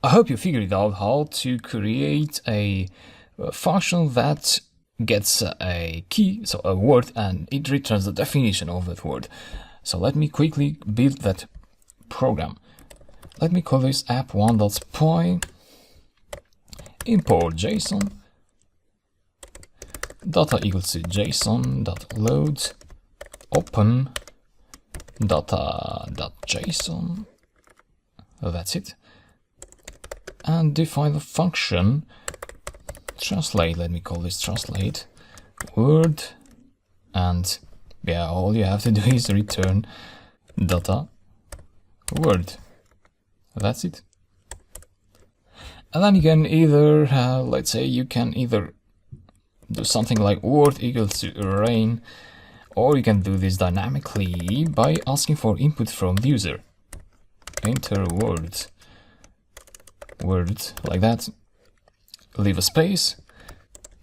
I hope you figured out how to create a function that gets a key, so a word, and it returns the definition of that word. So let me quickly build that program. Let me call this app1.py import JSON data equals to JSON.load open data.json. That's it. And define the function translate. Let me call this translate word, and yeah, all you have to do is return data word. That's it. And then you can either let's say you can either do something like word equals to rain, or you can do this dynamically by asking for input from the user. Enter word like that, leave a space,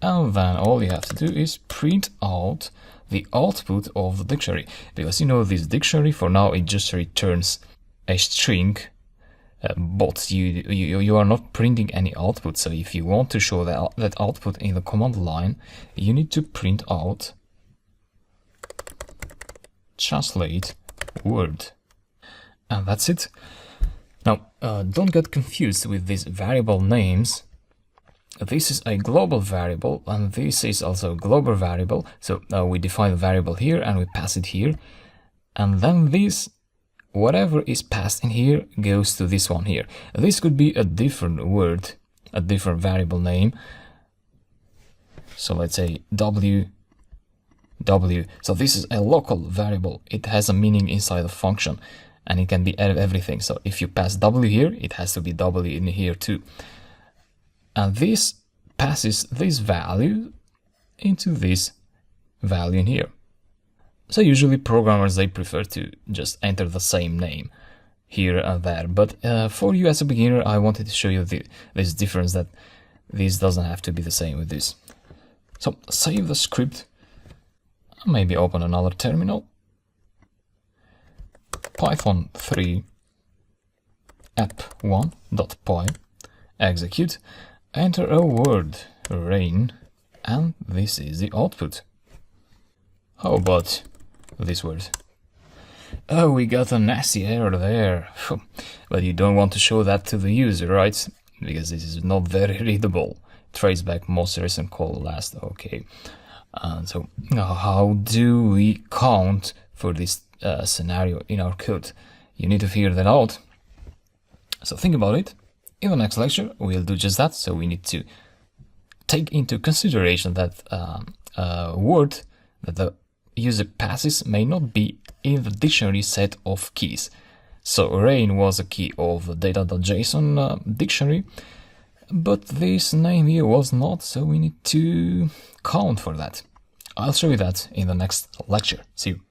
and then all you have to do is print out the output of the dictionary, because you know this dictionary for now it just returns a string, but you are not printing any output. So if you want to show that output in the command line, you need to print out translate word, and that's it. Now, don't get confused with these variable names. This is a global variable, and this is also a global variable. So we define a variable here, and we pass it here. And then this, whatever is passed in here, goes to this one here. This could be a different word, a different variable name. So let's say W. So this is a local variable. It has a meaning inside the function, and it can be everything. So if you pass W here, it has to be W in here too. And this passes this value into this value in here. So usually programmers, they prefer to just enter the same name here and there. But for you as a beginner, I wanted to show you this difference, that this doesn't have to be the same with this. So save the script, maybe open another terminal. Python 3 app1.py, execute, enter a word, rain, and this is the output. How about this word? Oh, we got a nasty error there. But you don't want to show that to the user, right? Because this is not very readable. Trace back most recent call last. Okay. So how do we count for this scenario in our code? You need to figure that out. So think about it. In the next lecture, we'll do just that. So we need to take into consideration that word that the user passes may not be in the dictionary set of keys. So rain was a key of the data.json dictionary, but this name here was not, so we need to count for that. I'll show you that in the next lecture. See you.